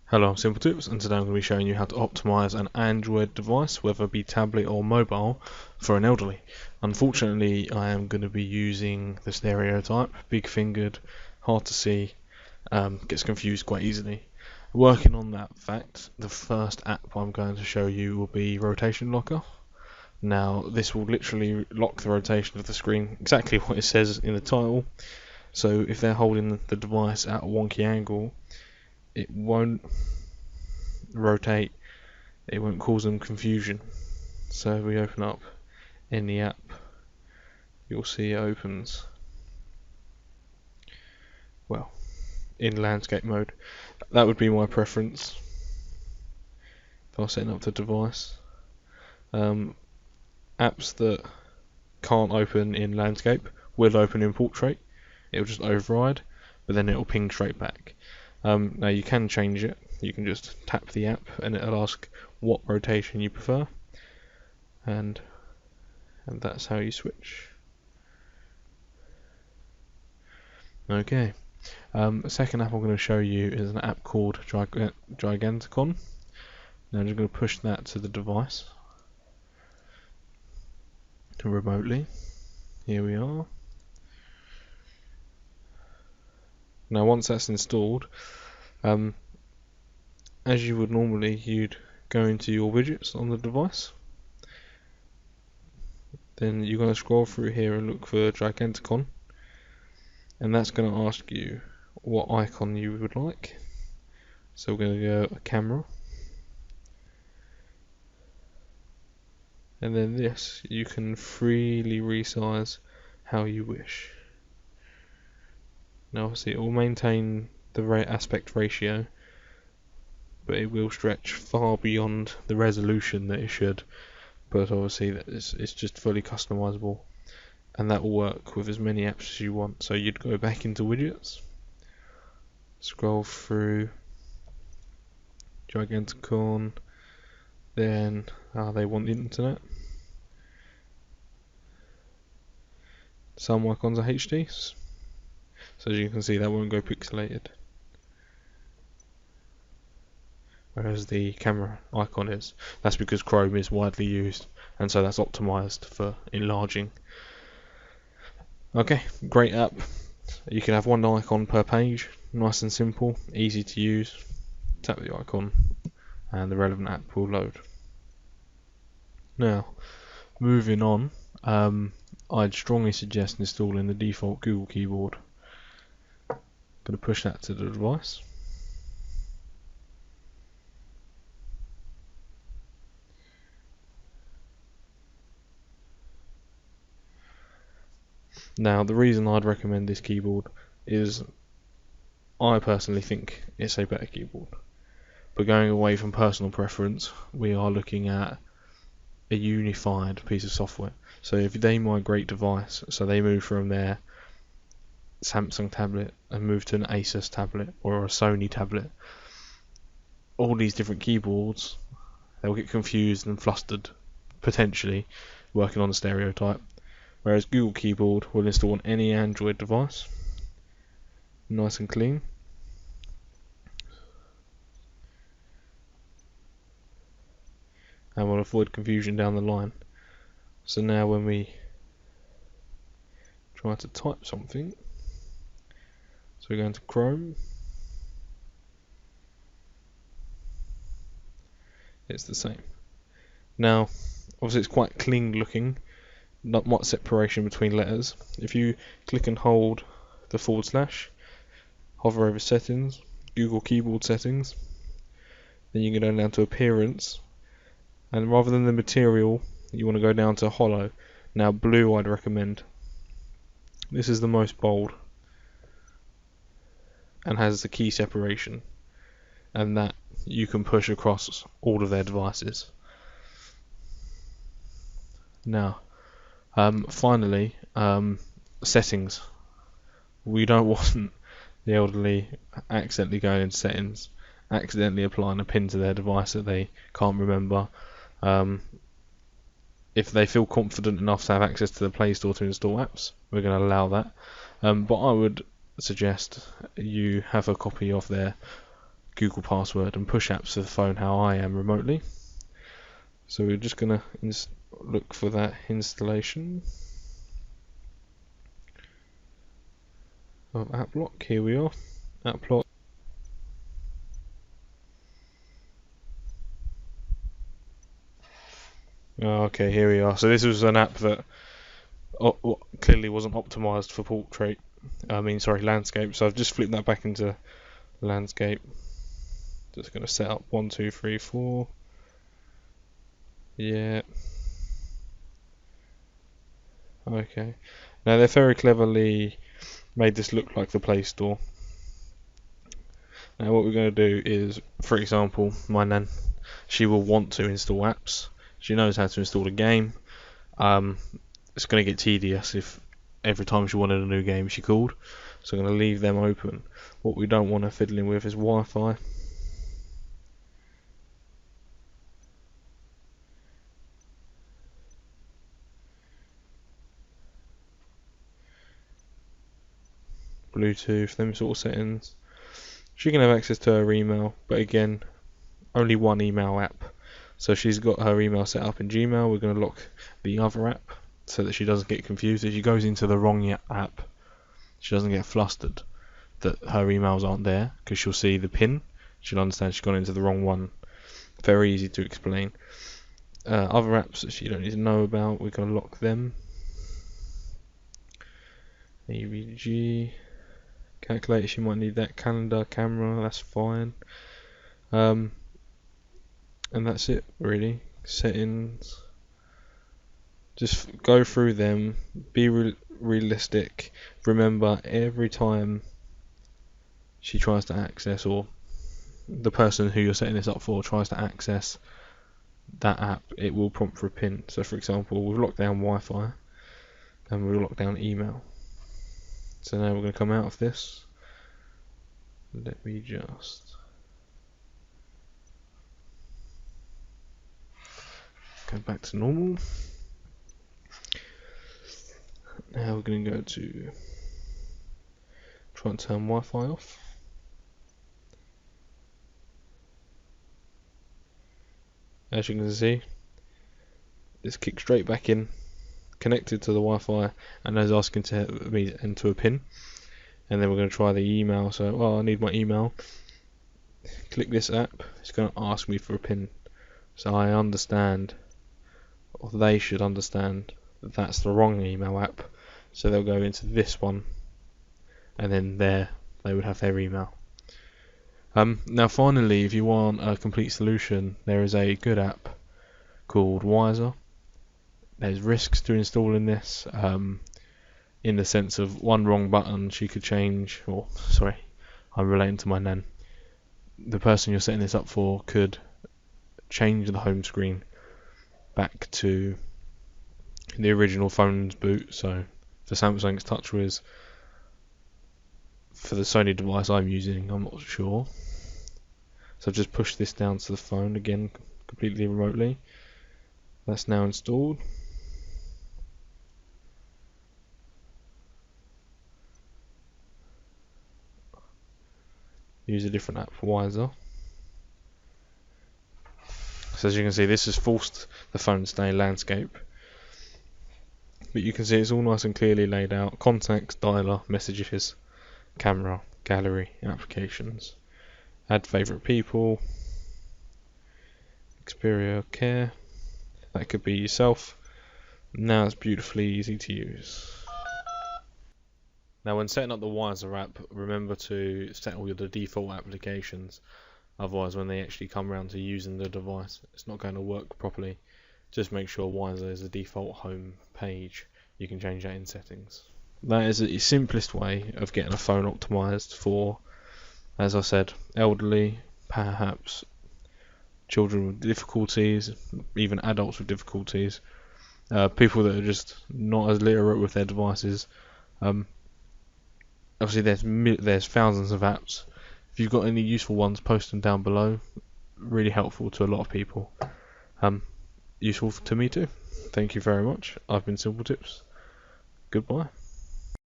Hello, I'm Simple Tips, and today I'm going to be showing you how to optimize an Android device, whether it be tablet or mobile, for an elderly. Unfortunately, I am going to be using the stereotype, big-fingered, hard to see, gets confused quite easily. Working on that fact, the first app I'm going to show you will be Rotation Locker. Now, this will literally lock the rotation of the screen, exactly what it says in the title. So if they're holding the device at a wonky angle, it won't rotate, it won't cause them confusion. So if we open up any app, you'll see it opens, well, in landscape mode. That would be my preference if I was setting up the device. Apps that can't open in landscape will open in portrait. It'll just override, but then it'll ping straight back. Now you can change it. You can just tap the app and it'll ask what rotation you prefer, and that's how you switch. Okay. The second app I'm going to show you is an app called Giganticon. Now I'm just going to push that to the device remotely. Here we are. Now once that's installed, as you would normally, you'd go into your widgets on the device. Then you're going to scroll through here and look for Giganticon, and that's going to ask you what icon you would like. So we're going to go a camera, and then this you can freely resize how you wish. Now obviously it will maintain the aspect ratio, but it will stretch far beyond the resolution that it should. But obviously it's just fully customizable, and that will work with as many apps as you want. So you'd go back into widgets, scroll through Giganticon, then they want the internet. Some icons are HD, so as you can see that won't go pixelated, whereas the camera icon is. That's because Chrome is widely used, and so that's optimized for enlarging. Okay, great app. You can have one icon per page, nice and simple, easy to use. Tap the icon and the relevant app will load. Now, moving on, I'd strongly suggest installing the default Google keyboard. Going to push that to the device. Now, the reason I'd recommend this keyboard is I personally think it's a better keyboard. But going away from personal preference, we are looking at a unified piece of software. So if they migrate device, so they move from their Samsung tablet and move to an Asus tablet or a Sony tablet, all these different keyboards, they'll get confused and flustered, potentially, working on a stereotype. Whereas Google keyboard will install on any Android device, nice and clean. And will avoid confusion down the line. So now when we try to type something, so we're going to Chrome, it's the same. Now obviously it's quite clean looking, not much separation between letters. If you click and hold the /, hover over settings, Google keyboard settings, then you can go down to appearance, and rather than the material you want to go down to hollow. Now blue I'd recommend. This is the most bold and has the key separation, and that you can push across all of their devices. Now finally, settings. We don't want the elderly accidentally going into settings, accidentally applying a pin to their device that they can't remember. If they feel confident enough to have access to the Play Store to install apps, we're going to allow that. But I would suggest you have a copy of their Google password and push apps to the phone how I am remotely. So we're just gonna look for that installation of AppLock. Here we are, AppLock. Okay, here we are. So this was an app that clearly wasn't optimized for portrait. Landscape. So I've just flipped that back into landscape. Just going to set up 1, 2, 3, 4. Yeah. Okay. Now they're very cleverly made this look like the Play Store. Now what we're going to do is, for example, my nan, she will want to install apps. She knows how to install a game. It's going to get tedious if every time she wanted a new game she called. So I'm going to leave them open. What we don't want her fiddling with is Wi-Fi. Bluetooth, them sort of settings. She can have access to her email, but again, only one email app. So she's got her email set up in Gmail. We're going to lock the other app so that she doesn't get confused. If she goes into the wrong app, she doesn't get flustered that her emails aren't there, because she'll see the pin. She'll understand she's gone into the wrong one. Very easy to explain. Other apps that she don't need to know about, we're going to lock them. AVG. Calculator, she might need that. Calendar, camera, that's fine. And that's it, really. Settings. Just go through them. Be realistic. Remember, every time she tries to access, or the person who you're setting this up for tries to access that app, it will prompt for a PIN. So, for example, we've locked down Wi-Fi and we've locked down email. So now we're going to come out of this. Let me just go back to normal. Now we're going to go to try and turn Wi-Fi off. As you can see, it's kicked straight back in, connected to the Wi-Fi, and is asking to me enter a PIN. And then we're going to try the email. So, I need my email. Click this app. It's going to ask me for a PIN. So I understand, or they should understand, that that's the wrong email app. So they'll go into this one, and then there they would have their email. Now finally, if you want a complete solution, there is a good app called Wiser. There's risks to installing this. In the sense of one wrong button she could change, I'm relating to my nan. The person you're setting this up for could change the home screen back to the original phone's boot. So for Samsung it's TouchWiz. For the Sony device I'm using, I'm not sure. So I've just pushed this down to the phone again, completely remotely. That's now installed. Use a different app for Wiser. So as you can see, this has forced the phone to stay in landscape. But you can see it's all nice and clearly laid out. Contacts, dialer, messages, camera, gallery, applications, add favourite people, Xperia Care, that could be yourself. Now it's beautifully easy to use. Now when setting up the Wiser app, remember to set all the default applications, otherwise when they actually come around to using the device it's not going to work properly. Just make sure Wiser is the default home page. You can change that in settings. That is the simplest way of getting a phone optimized for, as I said, elderly, perhaps children with difficulties, even adults with difficulties, people that are just not as literate with their devices. Obviously there's thousands of apps. If you've got any useful ones, post them down below. Really helpful to a lot of people. Useful to me too. Thank you very much. I've been Simple Tips. Goodbye.